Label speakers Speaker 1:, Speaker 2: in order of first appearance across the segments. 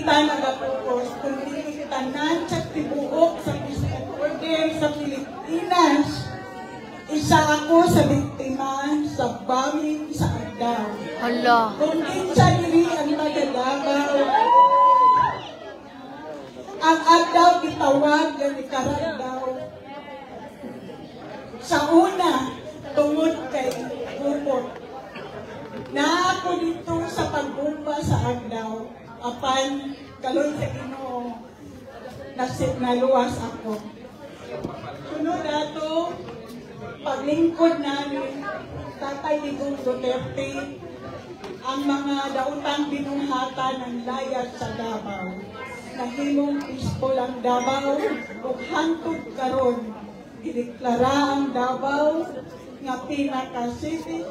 Speaker 1: kita nagapupos, kundi tanan sa tibuok sa peace order sa Pilipinas. Isa ako sa biktima sa bombing sa Agdao.
Speaker 2: Hala.
Speaker 1: Kung kinsa diri ang tagalabaw, ang Agdao gitawag ng Ikaragdao. Sa una, tungod kay Kupot, na ako dito sa pagbumba sa Agdao, apan kalon sa Ginoo naluwas ako. Sunod ato, paglingkod namin, Tatay Digong Duterte, ang mga dautang binuhatan ng layas sa Davao. Nahimong peaceful ang Davao, ug hangtod karon gideklara ang Davao nga pinaka-city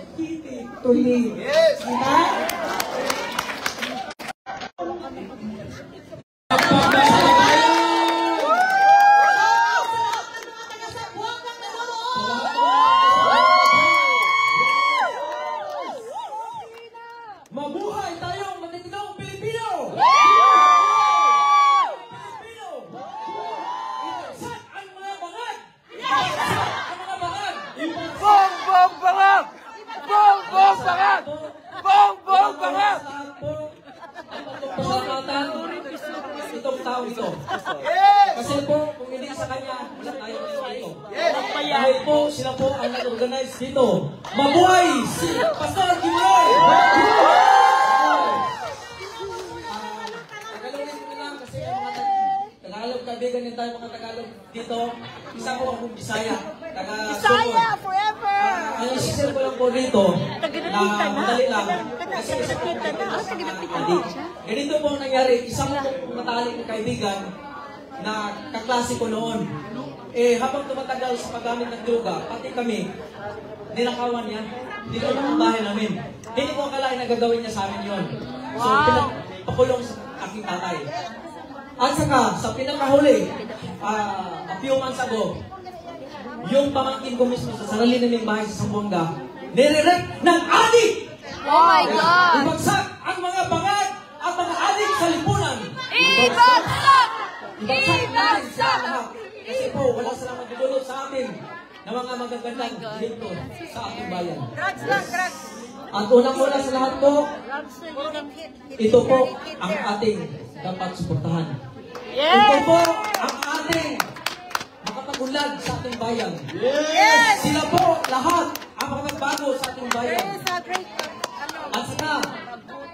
Speaker 1: to live. Yes! Diba?
Speaker 3: Mabuhay tayong matitindang Pilipino! Itaksak ang mga bangag! Ang mga bangag!
Speaker 4: Bong bangag! Bong bangag! Bong bangag!
Speaker 3: Pasalamatan itong tao ito. Kasi po, kung hindi sa kanya, wala tayo dito. Dahil po, sila po ang nag-organize dito. Mabuhay si Pastor Kimuloy! Tagalogin ko lang kasi yung mga Tagalog, kaibigan din tayo mga Tagalog dito. Isa po akong Bisaya.
Speaker 2: Bisaya forever!
Speaker 3: Ang isisir ko lang po dito na madali lang. Kasi ganito po ang nangyari. Isang matalik na kaibigan na kaklase ko noon. Habang tumatagal sa paggamit ng droga, pati kami, ninakawan yan. Dito ng bahay namin. Hindi ko akalain na gagawin niya sa amin yun. So, pinapakulong sa aking tatay. At saka, sa pinakahuli, a few months ago, yung pamangkin ko mismo sa sarili naming bahay sa Zamboanga, nire-rep ng adik!
Speaker 2: Oh my God!
Speaker 3: Ibagsak ang mga bangag at mga adik sa lipunan!
Speaker 2: Ibagsak!
Speaker 3: Ibagsak! Ibagsak! Kasi po, wala silang magdudulot sa amin na mga magagandang dito sa ating bayan. At unang-una sa lahat po, ito po ang ating dapat suportahan. Ito po ang ating makapagunlad sa ating bayan. Sila po lahat ang makapagbago sa ating bayan. At saka,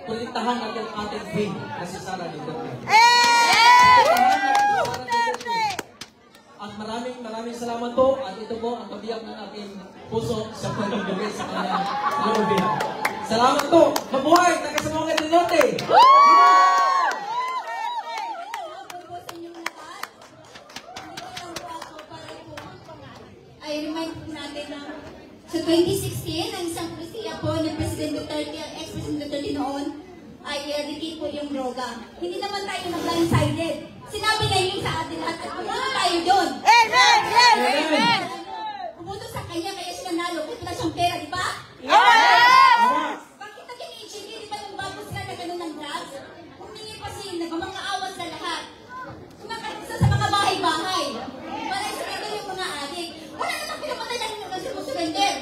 Speaker 3: protektahan natin ang ating queen na si Sara Duterte. At maraming salamat po. At ito po ang pabiyak ng ating puso sa pagdugay sa kanyang loobin. Salamat po. Mabuhay! Taga-Zamboanga del Norte!
Speaker 5: I remind natin na sa 2016, ang isang polisiya po ng President Duterte, ang ex-President Duterte noon, ay eradicate po yung droga. Hindi naman tayo nag-blindsided. Sinabi niya yun sa atin lahat at pumunta tayo doon.
Speaker 2: Amen! Amen!
Speaker 5: Pumunta sa kanya, kaya siya nanalo. Kaya wala siyang pera, di ba?
Speaker 2: Yes!
Speaker 5: Bakit naging HGD? Di ba nung bago sila na gano'n ng drugs? Humingi pa sila, nagmamangaawas sa lahat. Kumakatisa sa mga bahay-bahay. Para sa yung mga adik. Wala namang pinapatay na yung mga surrender.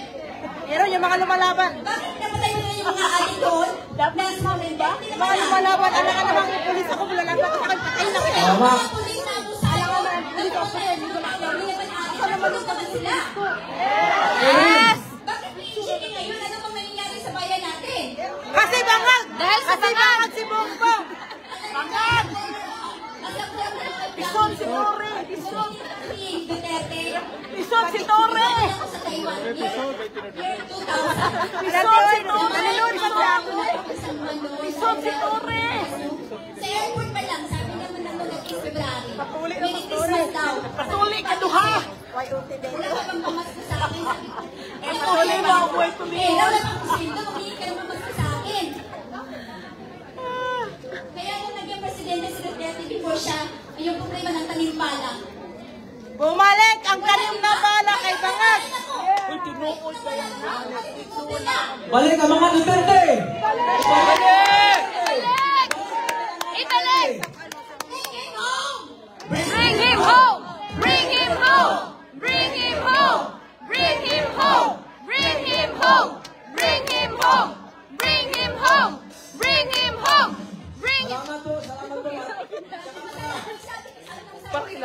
Speaker 2: Pero yung mga lumalaban.
Speaker 5: Bakit pinapatay nyo yung mga adik doon? Na surrender?
Speaker 2: Mga lumalaban, alam ka namang pulis ako, wala lang ako patay na kita.
Speaker 3: Tama.
Speaker 5: Mga pulis na ako sa alam naman. Nagpapatay, nagpapatay sila.
Speaker 2: Yes!
Speaker 5: Bakit may HGD ngayon? Ano pang nangyayari sa bayan natin?
Speaker 2: Kasi bangag! Dahil sa bangag si Bongbong! Bangag! Ison si Torre! Ison si Torre!
Speaker 5: Sa Taiwan, year 2000.
Speaker 2: Ison si Torre! Ison si Torre!
Speaker 5: Sa airport pa lang, sabi naman naman ng February. Merry Christmas daw.
Speaker 2: Patuli ka duha!
Speaker 5: Wala ka bang pamasko sa akin?
Speaker 2: Patuli ba ako ay tumingin?
Speaker 5: Wala bang presidente, magiging ka ng pamasko sa akin. Kaya kung naging presidente si Duterte before siya, yung problema ng tanimpala.
Speaker 2: Bumalik ang tanim na bala kay Bangag!
Speaker 5: Uy, tinuod ba yan?
Speaker 3: Balik ang mga Duterte!
Speaker 2: Balik! Ibalik!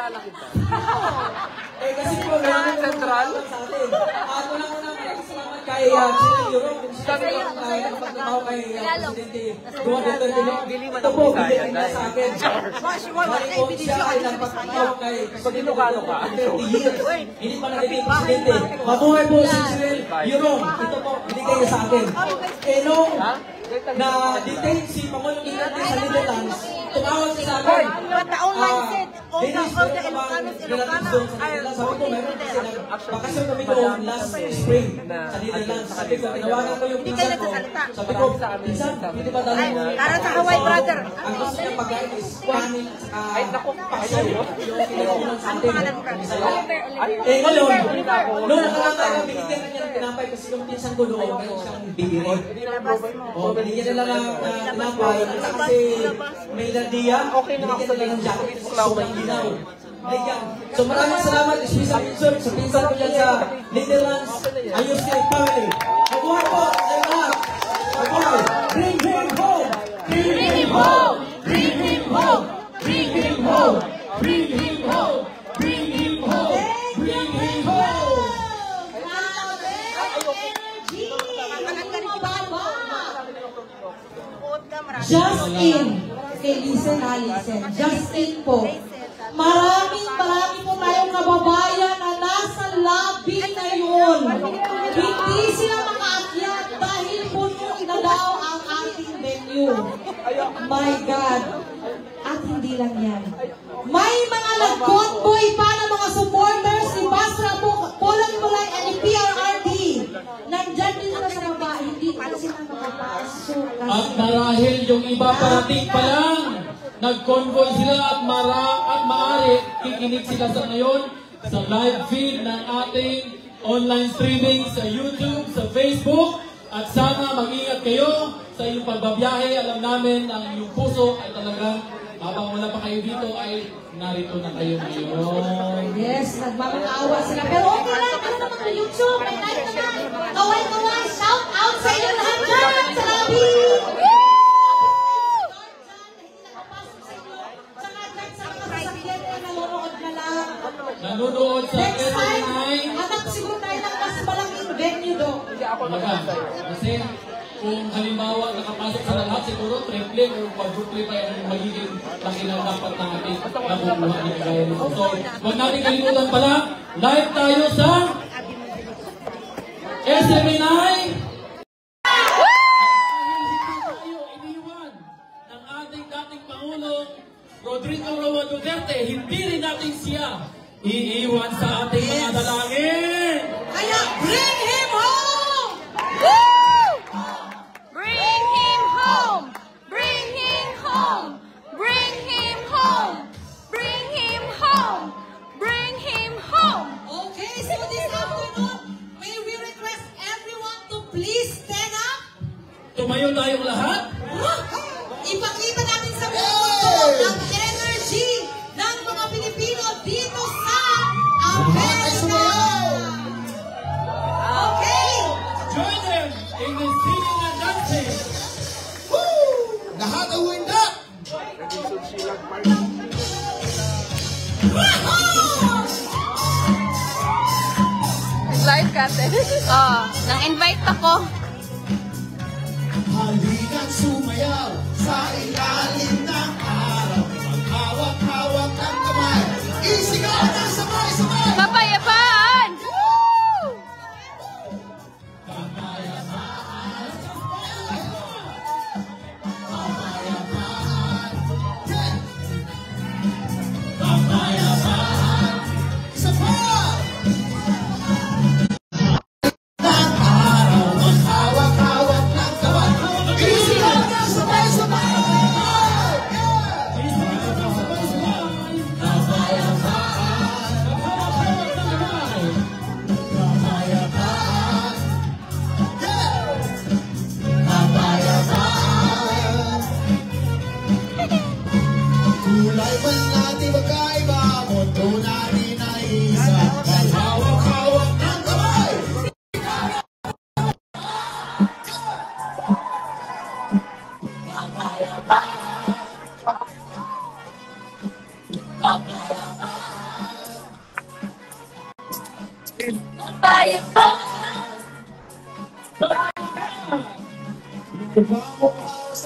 Speaker 4: Kilala kita.
Speaker 3: Eh kasi po, meron
Speaker 4: Central?
Speaker 3: sa atin. Unang-una, maraming salamat kay Chile Europe. Kung sinabi ko nagpagtrabaho kay Presidente Duarte. Ito po, bigyan niya sa akin. Bali po siya ay nagpagtrabaho kay Presidente Duarte 30 years. Hindi pa nagiging Presidente. Mabuhay po si Chile Europe. Ito po, binigay niya sa akin. Eh nung na-detain si Pangulong Duterte sa Netherlands, tumawag siya sa akin. Dennis, meron ka bang relatives doon sa Netherlands? Sabi ko, meron kasi bakasyon kami doon last spring sa Netherlands. Sabi ko, tinawagan ko yung pinsan ko. Sabi ko, pinsan, hindi ba dali mo?
Speaker 2: Para sa Hawaii, brother.
Speaker 3: Ang gusto niya pagkain is kanin at pakso. Yung kinukunan sa atin. Eh ngayon, noong nakakataon, binigyan na niya ng tinapay kasi yung pinsan ko doon, meron siyang bibiri. O, binigyan nila ng tinapay kasi may landiya, binigyan nila ng jacket kasi sobrang ginaw. So maraming salamat, special mention sa pinsan ko dyan sa Netherlands. Ayos si family. Mabuhay po sa lahat. Mabuhay. Bring him home. Bring him home. Bring him home. Bring him home. Bring him home. Bring him home. Bring him home.
Speaker 1: Justin, listen. Justin po. Maraming po tayong kababayan na nasa lobby ngayon. Hindi sila makaakyat dahil puno na daw ang ating venue. My God. At hindi lang yan. May mga nag-convoy pa ng mga supporters ni Basra Pulang-Pulay at ni PRRD. Nandyan din sila sa baba. Hindi pa sila makapasok.
Speaker 6: At marahil yung iba parating pa lang, nag-convoy sila at maaari kikinig sila sa ngayon sa live feed ng ating online streaming sa YouTube, sa Facebook. At sana mag-ingat kayo sa inyong pagbabiyahe. Alam namin ang inyong puso ay talagang habang wala pa kayo dito ay narito na kayo ngayon.
Speaker 1: Yes, nagmamakaawa sila. Pero okay lang, ano naman sa YouTube, may live naman. Kaway, shout out sa inyo lahat dyan sa lobby!
Speaker 6: Nanonood sa
Speaker 1: Next time,
Speaker 6: F9.
Speaker 1: hanap siguro tayo ng mas malaking venue do.
Speaker 6: Kasi kung halimbawa nakapasok sa lahat, siguro triple or quadruple pa yung magiging laki ng dapat na ating nakukuha ni kagaya nito. So, huwag natin kalimutan pala, live tayo sa SMNI. Tayo iniwan ng ating dating Pangulo Rodrigo Roa Duterte. Hindi rin natin siya iiwan sa ating mga dalangin.
Speaker 1: Kaya bring him home!
Speaker 2: Bring him home! Bring him home! Bring him home! Bring him home! Bring him home!
Speaker 1: Okay, so this afternoon, may we request everyone to please stand up.
Speaker 6: Tumayo tayong lahat.
Speaker 1: Ipakita natin sa buong mundo ang energy ng mga Pilipino dito sa Amerika. Okay.
Speaker 6: Join them in the singing and dancing.
Speaker 7: Lahat ang winda!
Speaker 2: Live kasi. Nang-invite ako.
Speaker 7: Halina't sumayaw sa ilalim ng araw. Maghawak-hawak ng kamay. Isigaw na sabay-sabay!
Speaker 2: Mapayapaan!
Speaker 7: Isa pa! Ng araw, maghawak-hawak ng kamay. Isigaw na sabay-sabay! Sa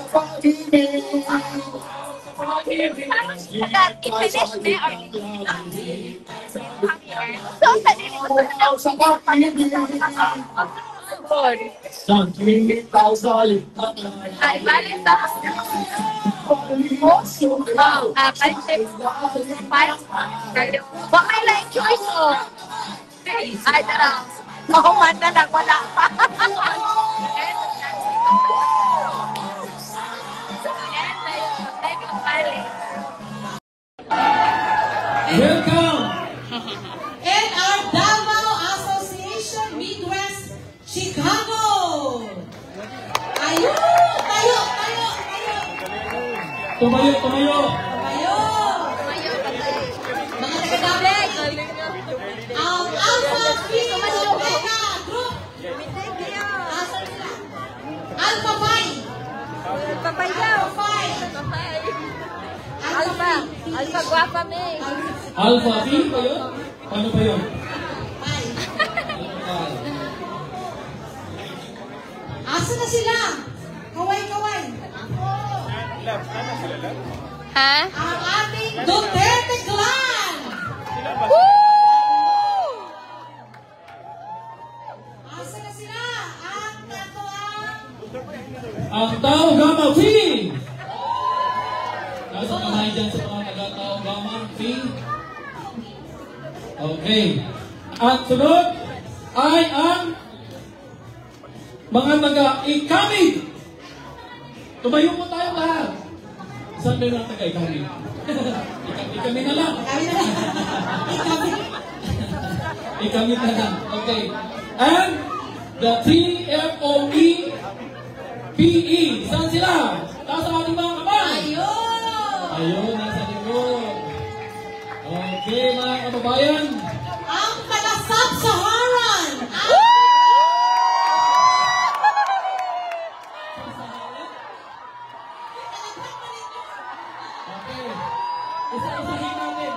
Speaker 7: pag-ibig. Sa pag-ibig. Naging ikaw sa lipat.
Speaker 2: Ay, balik sa baka like choice mo. Ay, tara. Makumanda lang, wala pa.
Speaker 6: Welcome!
Speaker 1: And our Davao Association Midwest Chicago. Ayun! Tayo! Tayo! Tayo!
Speaker 6: Tumayo, tumayo!
Speaker 1: Tayo! Mga taga-Davao. Ang Alpha Phi Omega Group. Asan sila? Alpha Phi. Alpha Phi.
Speaker 2: Alpha guapa me.
Speaker 6: Alpha B ba yun? Paano ba yun?
Speaker 1: Phi. Asan na sila? Kaway-kaway.
Speaker 2: Ha?
Speaker 1: Ang ating Duterte Clan. Asan na sila? Ang
Speaker 6: Ang Tao Gamma Phi! Nasa kamay dyan sa mga taga-Tao Gamma Phi. Okay. At sunod ay ang mga taga-Ikami. Tumayo po tayo lahat. Saan ba yung mga taga-Ikami? Ikami na lang. Ikami na lang. Okay. And the TFOE PE. Saan sila? Taas ang ating mga kamay.
Speaker 1: Ayun!
Speaker 6: Ayun, nasa likod. Okay, mga kababayan.
Speaker 1: Ang taga-Sub-Saharan.
Speaker 6: Okay. Isa-isahin natin.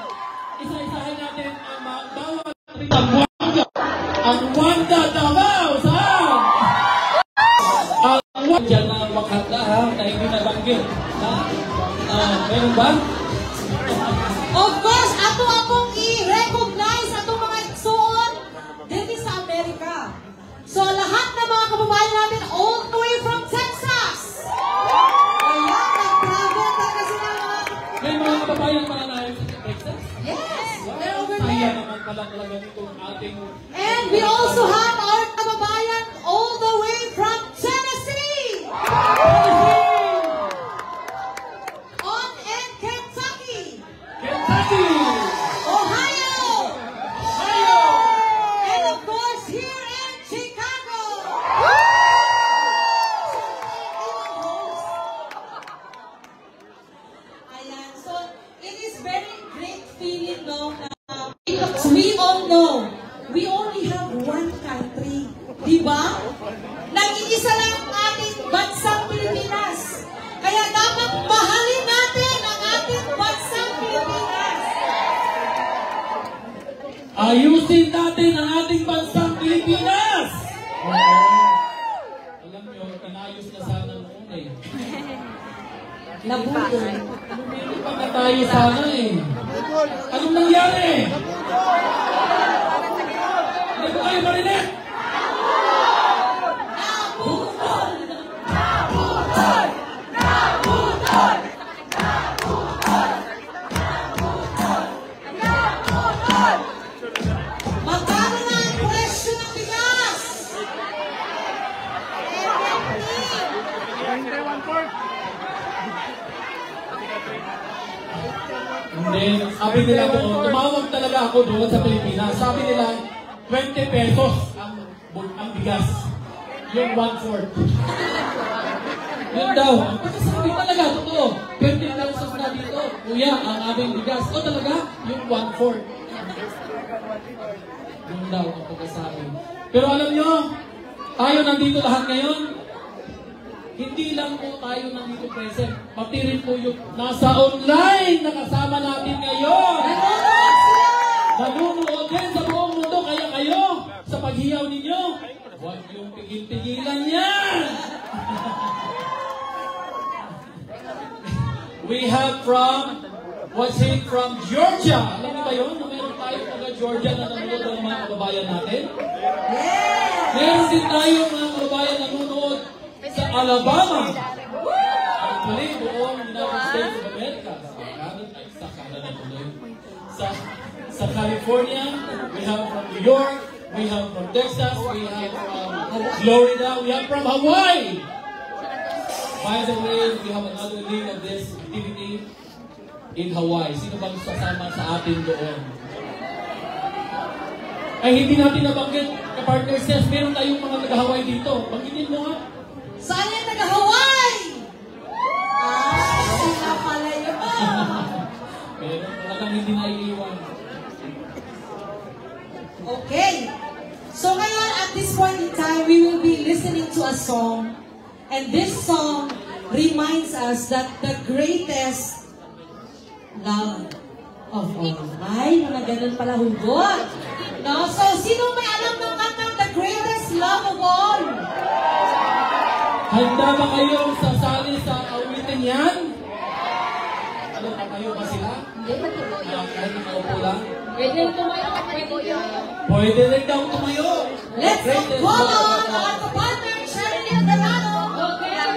Speaker 6: Isa-isahin natin ang bawat Wanda. Ang Wanda Davao. Saan? Ang Wanda. Diyan na makata ha, na hindi nabanggit. Meron ba?
Speaker 1: Of course, ato akong i-recognize atong mga igsoon dito sa Amerika. So, lahat ng mga kababayan natin all the way from Texas. Ayan, nag-travel talaga sila mga...
Speaker 6: May mga kababayan para na sa Texas?
Speaker 1: Yes, they're over
Speaker 6: Kaya
Speaker 1: there.
Speaker 6: naman pala talaga itong ating...
Speaker 1: And we also have our kababayan all the way from Tennessee. On and Kentucky.
Speaker 6: Kentucky!
Speaker 1: Ohio.
Speaker 6: Ohio!
Speaker 1: And of course, here in Chicago. Ayan, so it is very great feeling, no, because we all know, we only have one country. Diba? Nag-iisa lang ang ating bansang Pilipinas. Kaya dapat mahalin natin ang ating bansang Pilipinas.
Speaker 6: Ayusin natin ang ating bansang Pilipinas! Alam nyo, inayos na sana noon eh.
Speaker 1: Nabudol.
Speaker 6: Hindi pa na tayo sana eh. Anong nangyari? Hindi ko kayo marinig?
Speaker 1: Magkano na ang presyo ng bigas?
Speaker 6: Hindi. Sabi nila po, tumawag talaga ako doon sa Pilipinas. Sabi nila, 20 pesos ang bigas. Yung 1/4. Yun daw. Sabi talaga, totoo. 20 pesos na dito. Kuya, ang aming bigas. O talaga, yung 1/4. Yun daw ang pagkasabi. Pero alam nyo, tayo nandito lahat ngayon, hindi lang po tayo nandito present, pati rin po yung nasa online na kasama natin ngayon. Nanonood din sa buong mundo, kaya kayo, sa paghiyaw ninyo, Huwag yung pigil-pigilan yan! We have from Georgia. Alam niyo ba yun? Na meron tayo taga Georgia na nanonood ng mga kababayan natin? Meron din tayo mga kababayan na nanonood sa Alabama. Actually, buong United States of America. Sa Canada tuloy. Sa California, we have from New York, we have from Texas, we have from Florida, we have from Hawaii. By the way, we have another link of this activity in Hawaii. Sino bang sasama sa atin doon? Ay, hindi natin nabanggit, ka-partner says, meron tayong mga taga-Hawaii dito. Banggitin mo nga.
Speaker 1: Saan yung taga-Hawaii? Sila pala yun.
Speaker 6: Pero talagang hindi naiiwan.
Speaker 1: Okay. So ngayon, at this point in time, we will be listening to a song. And this song reminds us that the greatest love of all. Ay, mga ganun pala hugot. No? So, sino may alam ng kantang The Greatest Love of All?
Speaker 6: Handa ba kayong sasali sa awitin yan? Ano, kayo ba sila? Kahit nakaupo lang?
Speaker 2: Pwede tumayo.
Speaker 6: Pwede rin daw tumayo.
Speaker 1: Let's call on our partner, Sherilyn Delano,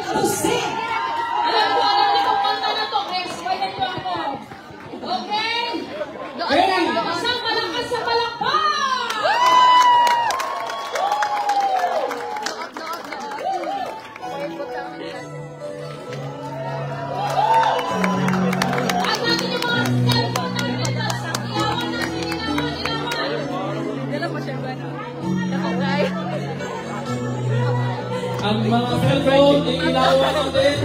Speaker 1: to sing.
Speaker 2: Alam niyo kung kanta na to. Explain niyo ako. Okay?
Speaker 6: Hey!
Speaker 2: Isang malakas sa palakpak! At natin yung mga cellphone natin. Ilawan natin,
Speaker 6: Ang mga cellphone, iilawan natin.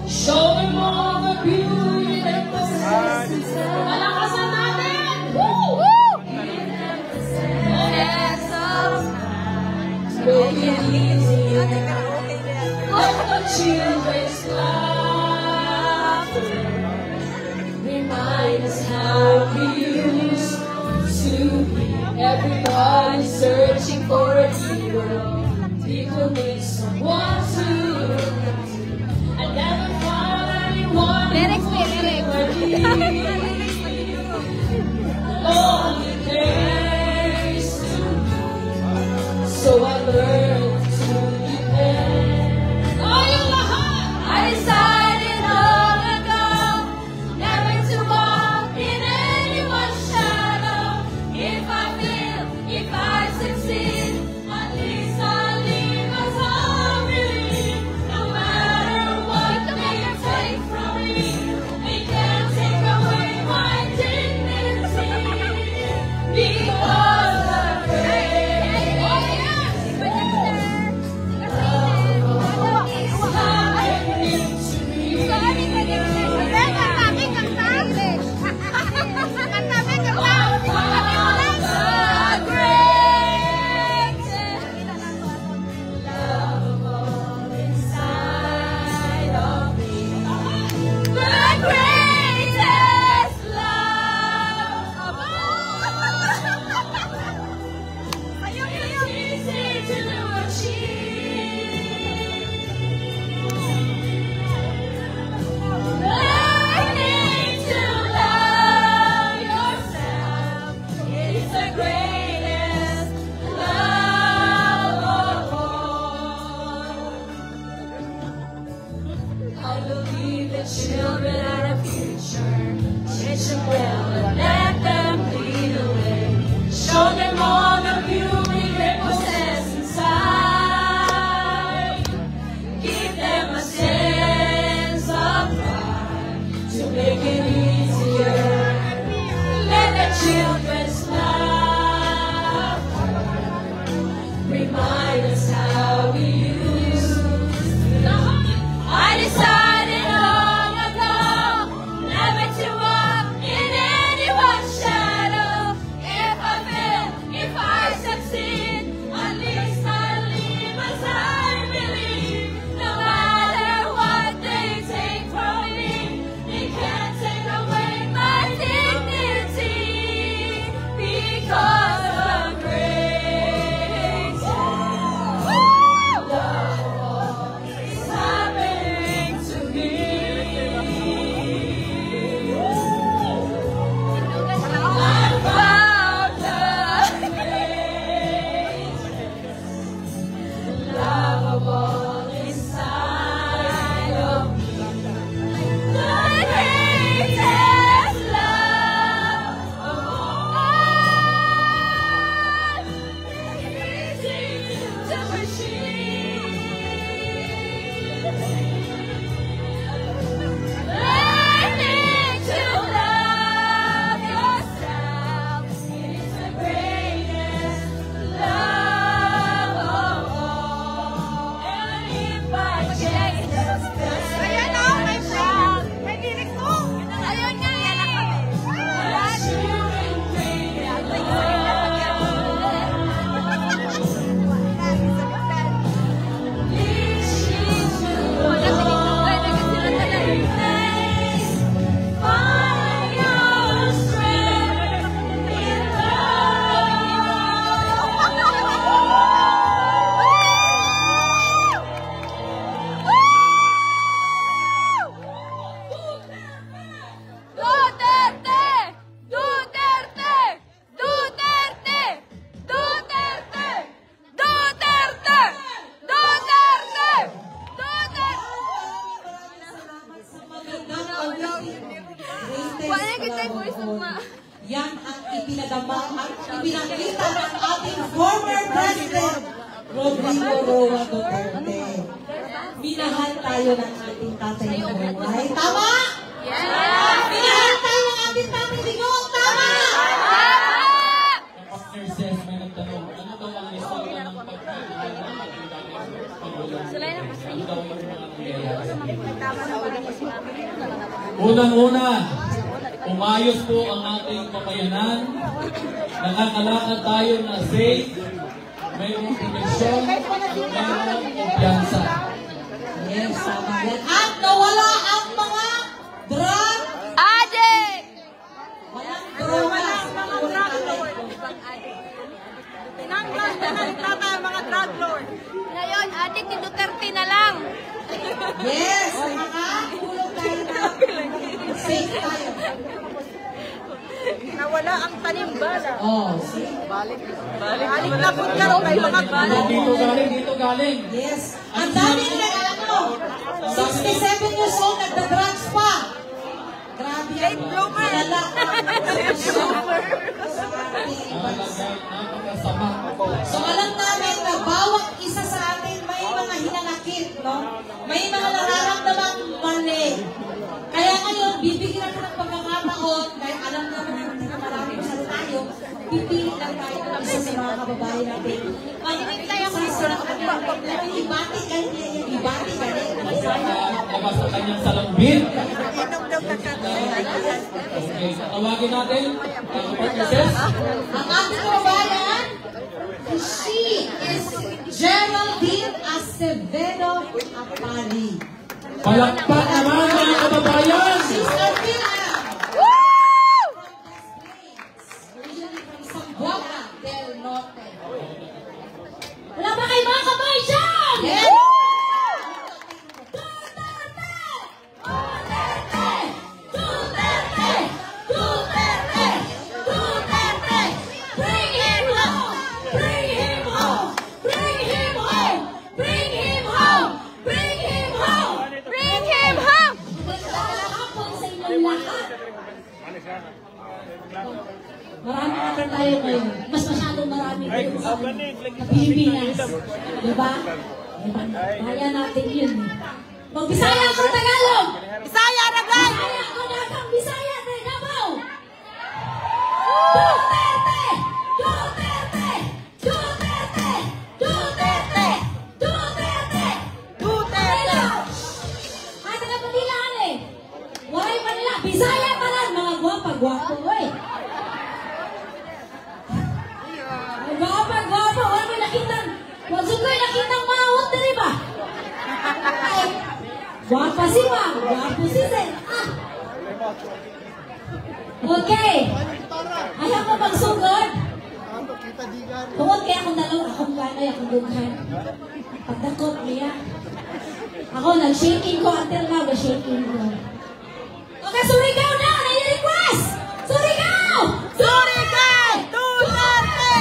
Speaker 2: Show them all the beauty that possesses them. Malakasan natin! Woo! Hands up. Broken easy. Let the children's laughter remind us how we used to be. Everybody searching for a hero. People need someone to I never found anyone only cares to me. So I learned to depend on you. I decided long ago never to walk in anyone's shadow. If I fail, if I succeed, at
Speaker 8: taon. Yan ang ipinagama at ipinakita ng ating former President Rodrigo Roa Duterte. Minahal tayo ng ating tatay Roa. Tama?
Speaker 2: Yes!
Speaker 8: Minahal tayo ng ating tatay Digong. Tama?
Speaker 6: Partner says, may nagtanong, ano daw ang resulta ng pagmamahal ng ating dating Pangulong? Ano daw yung mga nangyayari sa Pilipinas? Unang-una, umayos po ang ating pamayanan. Nakakalakad tayo na safe, mayroong proteksyon, mayroong kumpiyansa.
Speaker 8: Yes, tama yan. At nawala ang mga drug.
Speaker 2: Addict!
Speaker 8: Walang droga.
Speaker 2: Tinanggal na nalitrata ang mga drug lord. Ngayon, addict ni Duterte na lang.
Speaker 8: Yes, makakatulog tayo na safe tayo.
Speaker 2: Nawala ang tanim bala.
Speaker 8: Oh, see?
Speaker 2: Balik na po ka rin may mga bala.
Speaker 6: Dito galing.
Speaker 8: Yes. Ang dami nila, alam mo, 67 years old, nagda-drugs pa. Grabe yan.
Speaker 2: Late bloomer.
Speaker 8: Malala.
Speaker 6: Napakasama.
Speaker 8: So alam namin na bawat isa sa atin may mga hinanakit, no? May mga nararamdamang mali. Kaya ngayon, bibigyan natin ng pagkakataon, dahil alam naman na hindi na marami masyado tayo, pipili lang tayo ng isa sa mga kababayan natin. Mahinig tayo sa ibati ganyan, ibati ganyan.
Speaker 6: Labas sa kanyang salambit. Okay, tawagin natin. Partner says,
Speaker 8: Ang ating kababayan, she is Geraldine Acevedo Apari.
Speaker 6: palakpak naman mga kababayan.
Speaker 8: She's a Philippine.
Speaker 2: Woo!
Speaker 8: Originally from Zamboanga del Norte. Wala ba kayo mga kamay dyan? Yes! Duterte! Duterte! Duterte! Duterte! Duterte! Bring him home! Bring him home! Bring him home! Bring him home! Bring him home!
Speaker 2: Bring him home!
Speaker 8: Magandang hapon sa inyong lahat. Marami natin tayo ngayon. Mas masyadong marami ngayon sa Pilipinas. Diba? Kaya natin yun. Mag-Bisaya ako Tagalog!
Speaker 2: Bisaya na guys!
Speaker 8: Bisaya ako dagang Bisaya na Davao! Duterte! Duterte! Duterte! Duterte! Duterte!
Speaker 2: Duterte!
Speaker 8: Ay, taga Panilaan eh! Waray Manila! Bisaya pa lang! Mga gwapa-gwapo eh! Gwapa-gwapo! Wala may nakitang... Wag sukoy nakitang mahot na rin ba? Ay, gwapa si Wang! Gwapo si Zen! Ah! Okay! Ayaw ko magsugod! Tungod kaya akong dalawa, akong kanay, akong dughan. Pagdakot niya. Ako, nag-shaking ko until now, nag-shaking ko. Okay, surigaw na! Nai-request! Surigaw!
Speaker 2: Surigay! Duterte!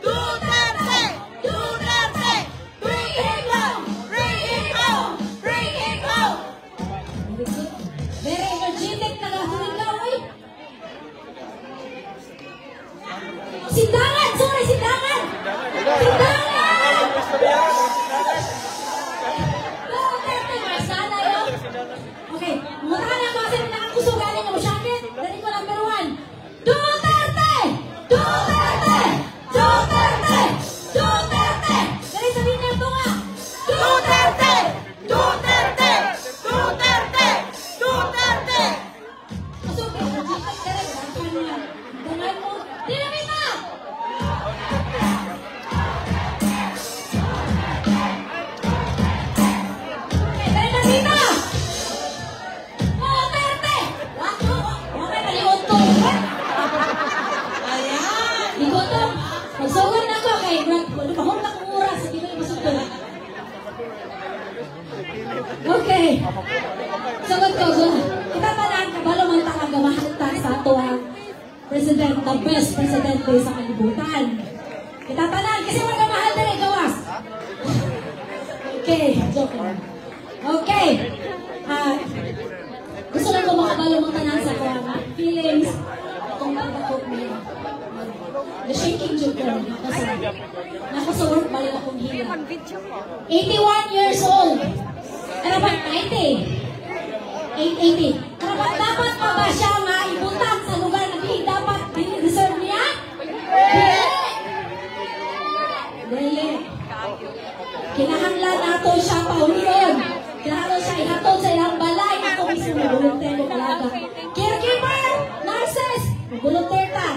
Speaker 2: Duterte! Duterte!
Speaker 8: Bring him home!
Speaker 2: Bring him home! Bring him home!
Speaker 8: Very energetic na surigaw, eh! Sindangan! Sorry, sindangan! Sindangan! Duterte, masana yun! Okay, mutahan ako kasi nakakusugalan yung masyakit. Dari ko number 1. Duterte! Duterte! Duterte! Duterte! Dari sabihin niya ito nga.
Speaker 2: Duterte! Duterte! Duterte! Duterte!
Speaker 8: Masukin, energetic ka rin. Ganyan mo yan. Ganyan mo. Dinamita! Okay, dari Dinamita! Duterte! Wala kalimutan to. Ayan! Ikaw to. Magsugod na ko kay mahon na kong oras. Hindi ko yung masugod. Okay. Sugod ko. Kita tanan, kabalo man takang gamahal ta sa ato ang president, the best presidente sa kalibutan. Kita tanan, kasi wala gamahal na rin gawas. Okay, joke lang. Okay. Gusto lang ko makabalo mong tanan sa kong feelings.
Speaker 5: The shaking joker. Nasa work balik akong hila. 81 years old. Ano ba? 90. 880. Karapat dapat pa ba siya maibutan sa lugar na dapat deserve niya? Dili. Kinahanglan nato siya paulion. Kinahanglan siya ihatod sa ilang balay. Ako mismo volunteer ko talaga. Caregiver! Nurses! Volunteer ka.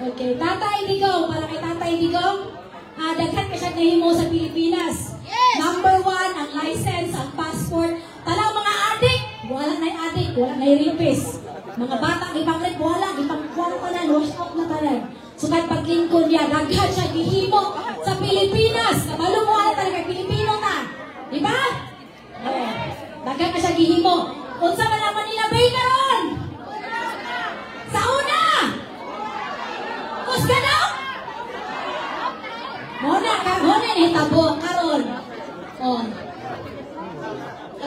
Speaker 5: Okay, Tatay Digong. Para kay Tatay Digong, daghan ka siya nahimo sa Pilipinas. Number 1, ang license, ang passport. Tala mga adik, wala na yung adik, wala na yung rapist. Mga bata, ipang-rip, wala, ipang-kuwala pa na, wash out na talag. So kahit paglingkod niya, daghan siya gihimo sa Pilipinas. Kabalo mo wala talaga, Pilipino na. Diba? Daghan ka siya gihimo. Unsa man naman nila bay karon? Sa una! Kusga na! Muna ka, muna ni tabo karon. Oh.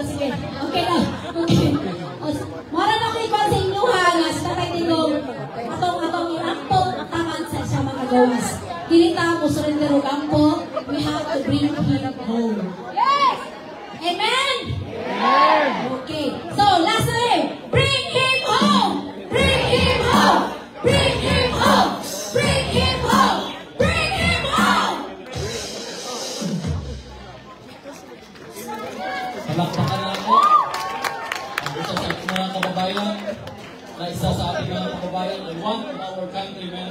Speaker 5: Sige. Okay na. Okay. Mara na ko ikaw sa inyo ha. Sa Tatay Digong. Atong ilampong taman sa siya mga gawas. Kilita mo surrender og ampo. We have to bring him home. Yes! Amen? Amen! Okay. So, last time. Bring him home! Bring him home! Bring him home! Bring him home! Bring him home!
Speaker 6: Palakpakan na ako. Ang isa sa ating mga kababayan, na isa sa ating mga kababayan, and one of our countrymen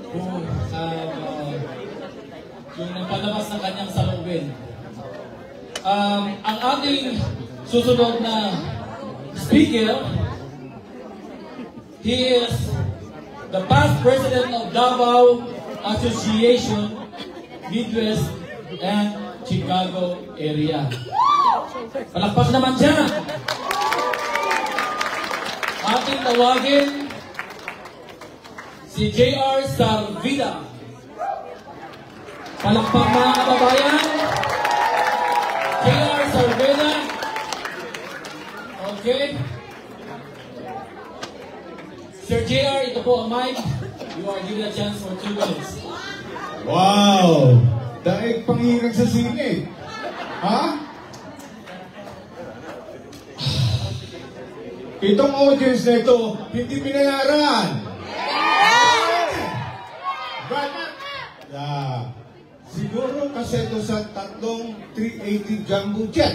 Speaker 6: who have yung nagpalabas ng kanyang saloobin. Ang ating susunod na speaker, he is the past president of Davao Association, Midwest and Chicago area. Palakpak naman siya. Ating tawagin si J.R. Sarvida. Palakpak mga kababayan. J.R. Sarvida. Okay. Sir J.R., ito po ang mic. You are given a chance for 2 minutes.
Speaker 9: Wow! Daig panghirag sa sine. Ha? Itong audience na ito, hindi binayaran. But, siguro kasi ito sa tatlong 380 jumbo jet.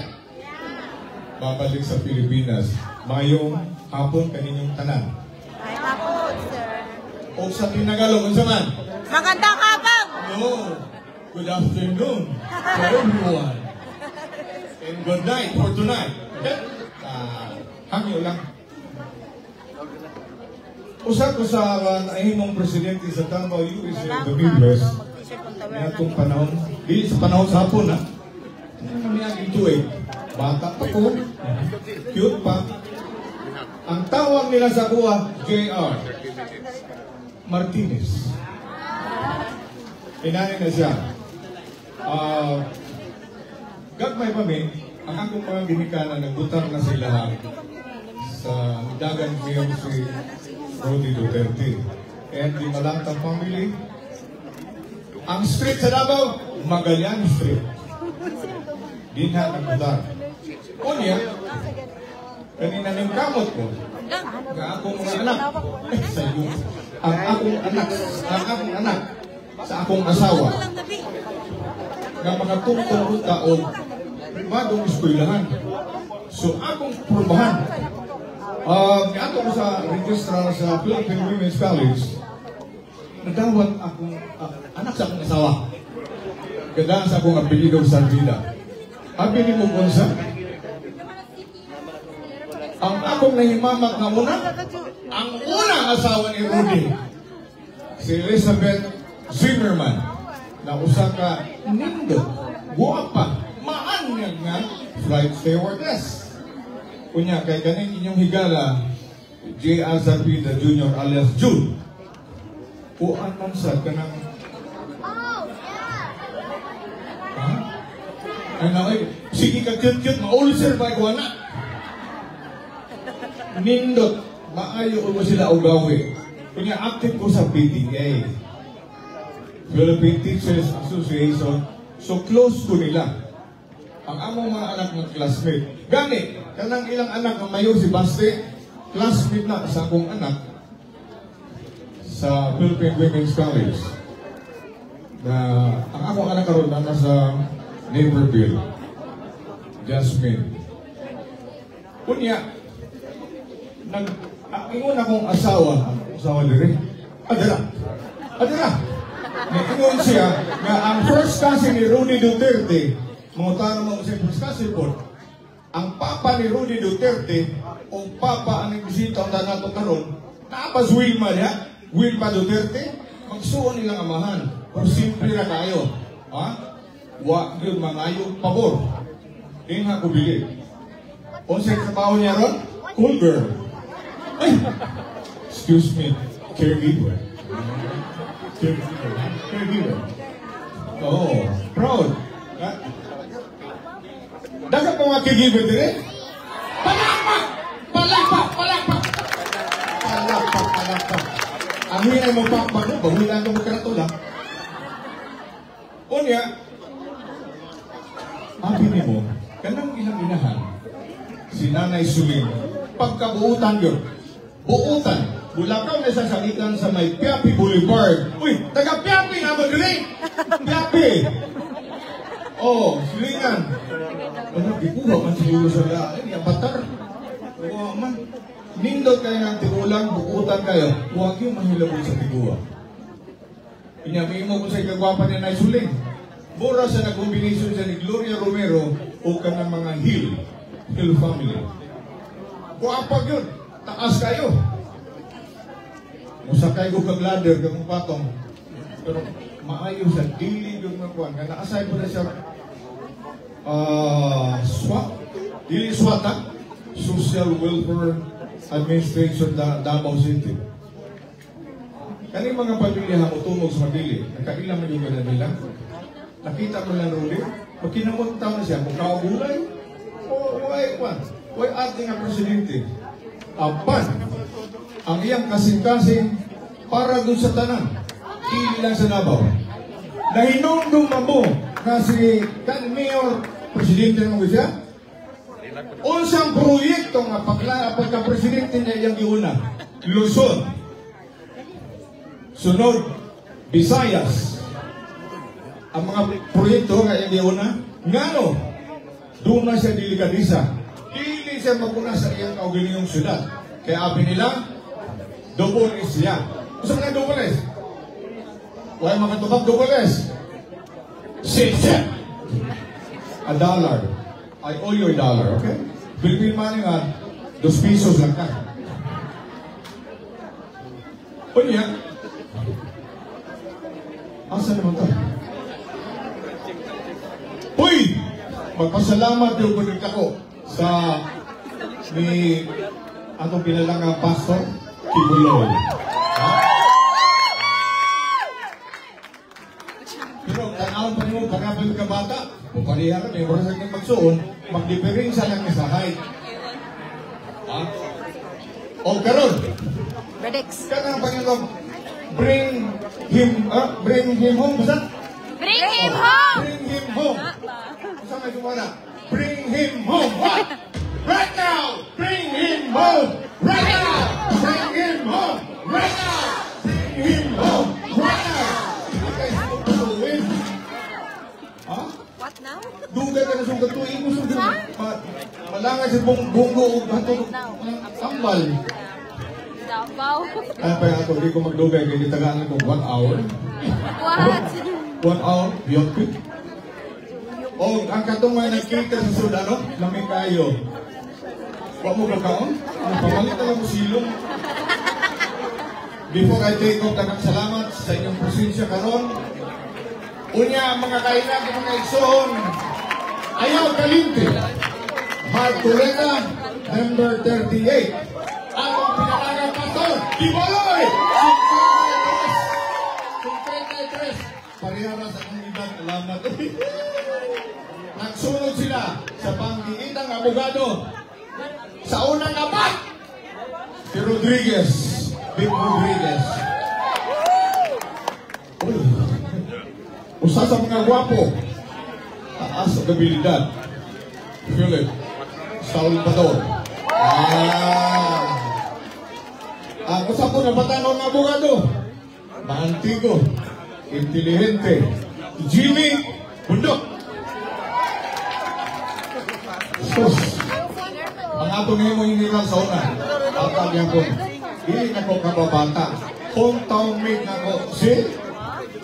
Speaker 9: Babalik sa Pilipinas. Mayong hapon kaninyong tanan.
Speaker 2: Ay, hapon, sir.
Speaker 9: O sa Tinagalog, unsa man?
Speaker 2: Magandang hapon!
Speaker 9: No. Good afternoon to everyone. And good night for tonight. Hangyo lang. Usa ko sa nahimong presidente sa Davao, USA, the Midwest. Natong panahon, di sa panahon sa hapon ha. Ano naman ito eh. Bata pa ko. Cute pa. Ang tawag nila sa kuha, J.R. Martinez. Inanin na siya. Gagmay pa mi, ang akong mga ginikanan, nagbutang na sila sa dagan ngayon si Rodi Duterte. And di Malantang family. Ang street sa Davao, Magallanes Street. Di na nagbutar. O niya, kanina ng kamot ko, nga akong mga anak, sa iyo, ang akong anak, sa akong asawa, nga mga tungtong taon, pribadong eskwelahan. So, akong probahan. Ato ko sa registrar sa Philippine Women's College, nadawat akong anak sa akong asawa. Ganda sa akong apelyido sa Sarvida. Abi ni mo kunsa, ang akong nahimamak nga muna, ang unang asawa ni Rudy, si Elizabeth Zimmerman, na usa ka nindot, guwapa, maanyag nga flight stewardess. Kunya, kay ganing inyong higala, J.R. Sarvida Jr. alias June, puan man sa kanang sige ka cute-cute, ma-ulcer ba ikaw anak? Nindot, maayo mo sila ugawi. Kunya active ko sa PTA, Philippine Teachers Association. So close ko nila. Ang among mga anak ng classmate. Gani, kanang ilang anak ng mayo si Baste, classmate na sa akong anak sa Philippine Women's College. Na ang akong anak karon na nasa Naperville. Jasmine. Kunya, ingon akong asawa diri. Adira. Ingon siya nga ang first cousin ni Rudy Duterte, mga tanong mo sa first cousin po, ang papa ni Rudy Duterte o papa ang nagbisita ang nato karon, napas Wilma niya, Wilma Duterte, magsuon nilang amahan. O simple na kayo. Ha? Wa yun mangayo pabor. Yung nga kubili. O sa trabaho niya ron, cool girl. Ay! Excuse me, caregiver. Caregiver. Oo, proud. Dapat mga caregiver din eh. Palakpak! Ang hinay mong pakpak mo, bawilan ng karatula. O niya, happy niya mo, kanang ilang inahan, si Nanay Suling, pagkabuutan yun, buutan, Bulacau na sasalitan sa may Piapi Boulevard. Uy, taga Piapi nga mo dili! Piapi! Oh, Sulingan. Ano, ikuha man siguro sa lahat. Yung batar. Oo man. Nindot kayo ng tigulang, bukutan kayo. Huwag yung mahilabot sa tiguwa. Inyami mo kung sa ikagwapa niya na Suling. Bura sa nag-combination siya ni Gloria Romero o ka ng mga Hill family. Kuapag yun. Taas kayo. Musakay ko kang ladder, kang patong. Pero maayo sa dili yung mga kuwan. Kaya naasay ko na siya dili SWAT, Social Welfare Administration Davao City. Kani mga pamilya mo tumog sa Madili, nakailang man yung gano'n nila. Nakita mo lang Rudy, pag kinamunta na siya, kung kaugulay, why ating ang presidente? Apan, ang iyang kasing-kasing para dun sa tanan, hindi lang sa Davao. Nahinong mo na si Mayor, presidente ng siya, unsang proyekto nga pagka-presidente niya iyang iuna, Luzon, sunod, Visayas, ang mga proyekto nga iyang iuna, ngano, doon na siya delikadisa. Hindi siya maguna sa iyang kaugalingong syudad. Kaya api nila, double S siya. Gusto mo na double S? Huwag makatubag double S. Sit. $1. I owe you $1, okay? Philippine money nga, 2 pesos lang ka. O niya, asa naman ito? Uy! Magpasalamat yung kunig ako sa ni atong pinalang pastor, Kibuloy. Pero tanawin pa niyo, pagkapil ka bata, kung parihan may oras ang magsuon, mag-diferensya lang sa height. O karon, kanang Panginoon, bring him home, basta?
Speaker 2: Bring him home!
Speaker 9: Bring him home! Basta may sumana, bring him home! What? Right now! Bring him home! Right now! Bring him home! Right now! Bring him home! Right now!
Speaker 2: What now?
Speaker 9: Dugay ka na sa gatuin mo sa malangay sa bunggo o hatog tambal.
Speaker 2: Davao.
Speaker 9: Kaya pa ito, hindi ko magdugay kaya ditagaan ko 1 hour.
Speaker 2: What?
Speaker 9: 1 hour, biyokit. O, ang katungay nagkita sa Sudano, lamig kayo. Huwag mo kakaon? Pamalit na lang mo silong. Before I take off, salamat sa inyong presensya karon. Unya, mga kainan, mga igsoon, ayaw kalinte. Martureta, number 38. Ang pinakagang pastor, Kibuloy! 53. Parihara sa komunidad, alamat. Nagsunod sila sa panggiitang abogado sa unang apat, si Rodriguez. Vic Rodriguez. Uy, usa sa mga gwapo. Taas ang abilidad. Philip Salvador. Ang usa po na batanon na abogado. Maantigo. Intelihente. Jimmy Bundok. Sus. Ang atong himo hinilang sa una. Atang yan po. Hindi na ko kababata. Hometown mate na ko si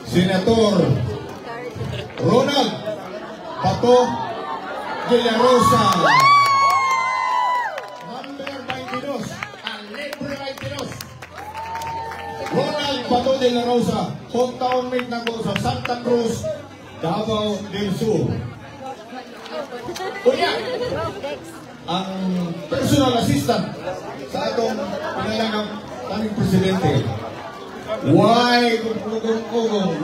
Speaker 9: Senator Ronald Pato de la Rosa. Number 22. Libre 22. Ronald Pato de la Rosa. Hometown mate na ko sa Santa Cruz, Davao del Sur. Unya, ang personal assistant sa atong pinalangang aming presidente. Why kung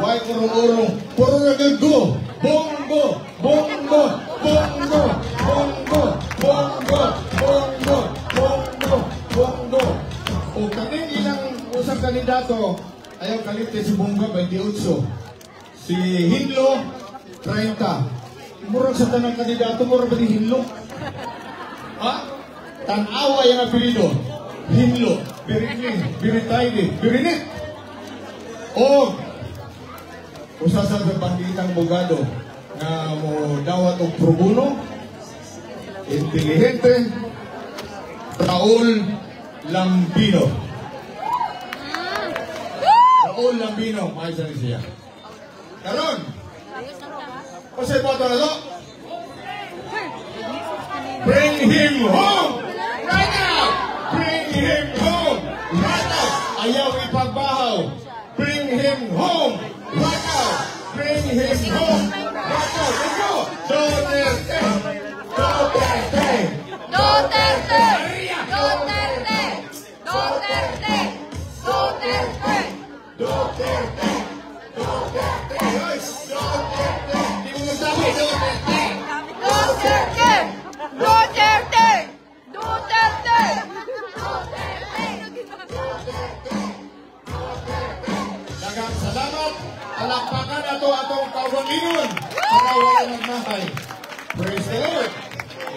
Speaker 9: why kurong-urong, puro nagagdo, bongo, bongo, bongo, bongo, bongo, bongo, bongo, bongo. O kaning ilang usang kandidato, ayaw kalite si Bongo 28, si Hinlo 30. Murag sa tanang kandidato, murag ba ni Hinlo? Ha? Tanawa yung apelido. Hinlo, Birini, Biritayde, Birinit. O, usa sa pangkitang bugado na mo dawat og pro bono, intelihente, Raul Lambino. Raul Lambino, maayos na siya. Karon, kasi boto na to? Bring him home! Right now! Bring him home! Right now! Ayaw ipagbahaw! Bring him home! Right now! Bring him home! Right now! Let's go! Duterte! Duterte!
Speaker 2: Duterte! Duterte! Duterte! Duterte!
Speaker 9: Duterte! Duterte! Guys! Duterte! Hindi mo masabi! Duterte!
Speaker 2: Duterte! Duterte! Duterte!
Speaker 9: Daghang salamat. Palakpakan ato atong kaugalingon sa kawalan ng mahay. Praise the Lord.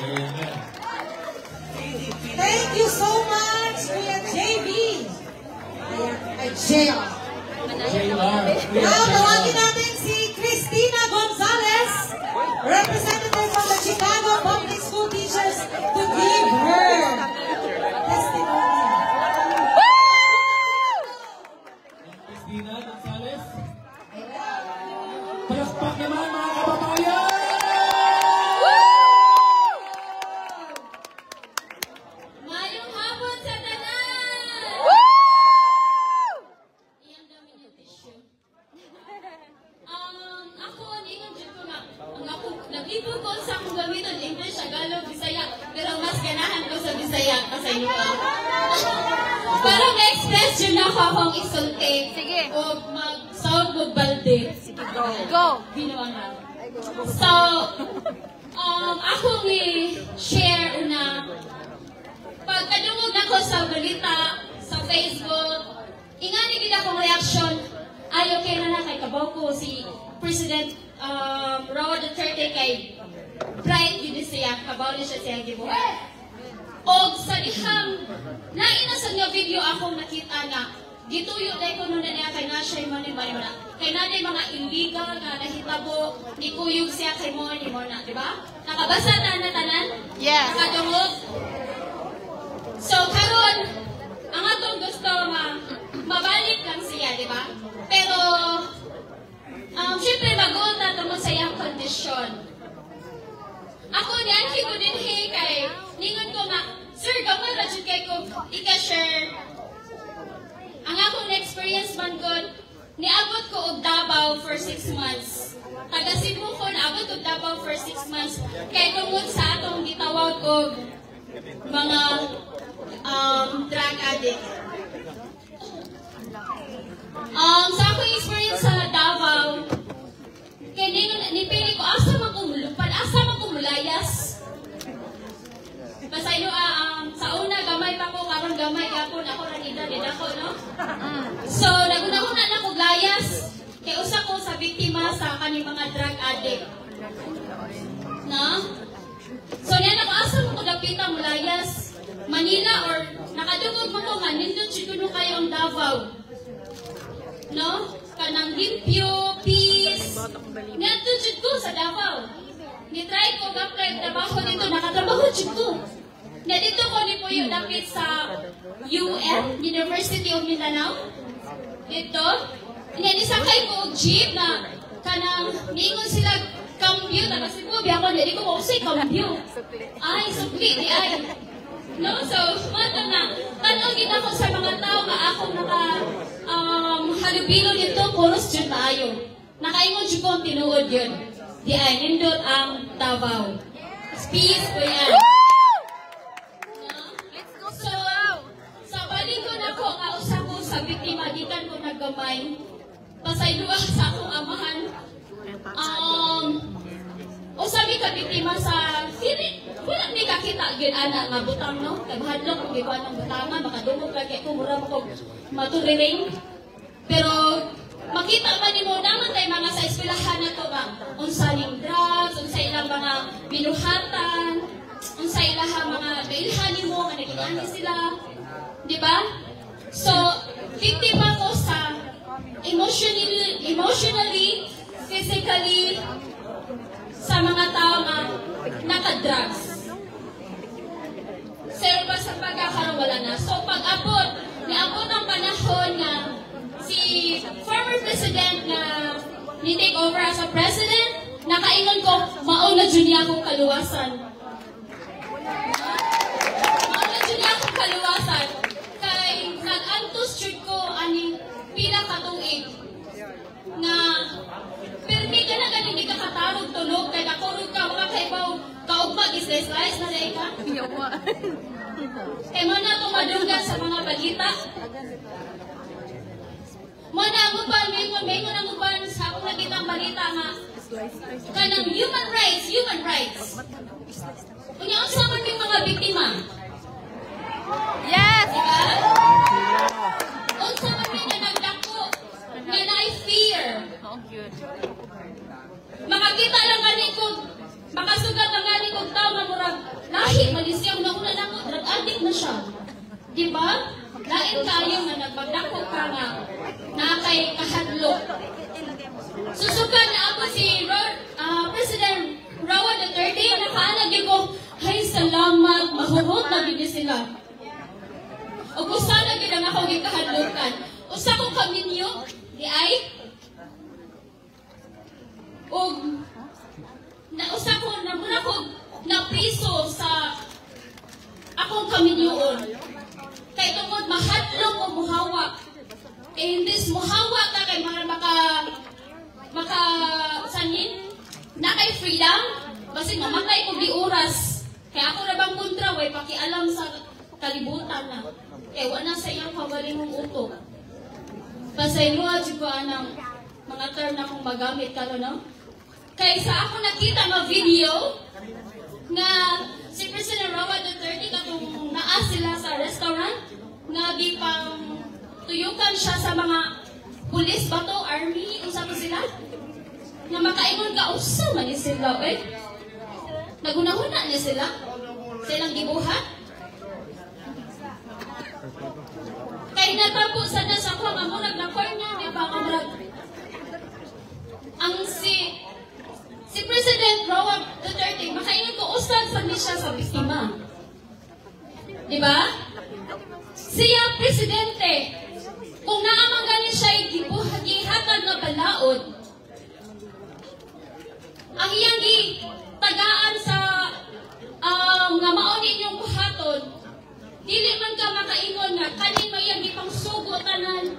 Speaker 9: Amen.
Speaker 8: Thank you so much, Kuya JB. Ay, JR. Now, tawagin natin si Cristina Gonzalez, representative from the Chicago Public School Teachers, to give her testimony.
Speaker 6: Cristina Gonzalez. Palakpak naman mga kababayan!
Speaker 5: Mayong hapon sa tanan! Iyan dami ng tissue. Ako, ingon dyan ko na, naglipod ko sa akong gamiton, English, Tagalog, Bisaya, pero mas ganahan ko sa Bisaya kasi inyo para ma-express yun ako akong isulti.
Speaker 2: Sige.
Speaker 5: O mag-sound mo balde.
Speaker 2: Sige, go. Go.
Speaker 5: Binuangan. So, ako share na pagkadungog na ko sa balita, sa Facebook, ingani gid akong reaction, ay okay na kay kabaw ko si President Raul Duterte kay bright yun siya, kabaw niya siya gibuhat. O sa dihang, nainasag nga video akong nakita na gituyo dahil ko nung na kay na siya yung na. Kay na mga illegal na nahitabo, ikuyog siya kay mo ni mo na, di ba? Nakabasa na tanan?
Speaker 2: Yes.
Speaker 5: Nakadungog? So, karon ang atong gusto mabalik lang siya, di ba? Pero, syempre mag-uot na tungkol sa iyang kondisyon. Ako, niyanhi ko din kay ningon ko nga, sir, gamay na dyan kay ko ika-share. Ang akong experience man ko, niabot ko og Davao for 6 months. Taga Cebu ko, naabot og Davao for 6 months. Kaya tungkol sa atong gitawag ko mga drug addict. Sa akong experience sa Davao, kaya nipili ko, asa man kumulayas. Basta ino, sa una, gamay pa ko, karon gamay, kapon, ako ranida din ako, no? So, naguna-una na ko layas. Kaya usa ko sa biktima sa kaning mga drug addict. No? So, niyan ako asa mo ko dapitan mo layas. Manila or nakadugog mo ko nga, nindot siguro kayo ang Davao. No? Kanang limpyo, peace. Nandun ko sa Davao. Nitry ko mag-apply trabaho dito, nakatrabaho ko. Na dito ko ni po yung dapit sa UM, University of Mindanao. Dito. Nisakay ko og jeep na kanang niingon sila cambio, kasi po biya ko, hindi ko mausay cambio. Ay, sukli, di ay. No, so, mata na, tanongin ako sa mga tao na akong halubilo nito, puros dyan maayo. Nakaingon dyan ko ang tinuod yun. Di ay, nindot ang Davao. Peace po yan. So, sa balik ko na ko, kausa ko sa biktima, gikan ko naggamay. Pasayluwa sa akong amahan. O sabi ka biktima sa wala ni kakita gid ana nga butang no, kaghadlok kung giba ng butangan makadungog lagi ko mura mo maturiring. Pero makita man nimo naman tay mga sa eskwelahan nato ba unsa ning drugs, unsa ilang mga binuhatan, unsa ilang mga kailhan nimo nga nagingani sila, di ba? So biktima ko sa emotionally, physically, sa mga tao nga naka-drugs. Pero pa sa pagkakaroon wala na. So pag-abot, niabot ang panahon nga si former president na ni-take over as a president, nakaingon ko, mauna dyan niya akong kaluwasan. Mauna dyan niya akong kaluwasan. Kay nag-antos jud ko aning pila katuig na pirmi ka na ganing di ka katarog tulog kay nakurog ka mga kaibaw kaugmag is-slice na rin ka. Kaya mo na itong madunggan sa mga balita. Mo na ang uban, may mo na ang uban sa akong nakitang balita nga kanang human rights. Kung yung sa yung mga biktima.
Speaker 2: Yes!
Speaker 5: Diba? Unsa man may nagdako nga naay fear. Makakita lang gani ko, makasugat lang gani ko tao nga murag lahi malisiyang na una lang drug addict na siya. Di ba? Lain kayo nga nagpagdako ka nga nakay kahadlok. Susukan na ako si President Roa Duterte, nakaanag ko, hay salamat, mahurot na gini sila. O kung sana ginang ako gikahadlokan, usa ko kaminyo, di ay? O usa ko, namuna ko na piso sa akong kaminyoon. Kay tungod mahadlok o muhawa. Eh, hindi muhawa ka kay mga sanin, na kay freedom, kasi mamatay ko di oras. Kaya ako na bang kontra, way pakialam sa kalibutan na. Wala sa iyang kawaling utok. Pasayluwa ko ng mga term na akong magamit ka, no? Kaysa ako nakita ng video na si President Roa Duterte katong naa sila sa restaurant na di pang tuyukan siya sa mga pulis ba to, army, unsa pa sila? Na makaingon ka, usa man ni sila, nagunahuna niya sila? Silang gibuhat? Kaya natapos sana sa kwa nga murag na corner niya pa kamurag. Ang si President Roa Duterte, makaingon ko, usad sa siya sa biktima. Diba? Siya, Presidente, kung naamang siya gihatag na balaod, ang iyang tagaan sa nga mauni inyong buhaton, dili man ka makaingon nga kanin mo iyang gipang sugo tanan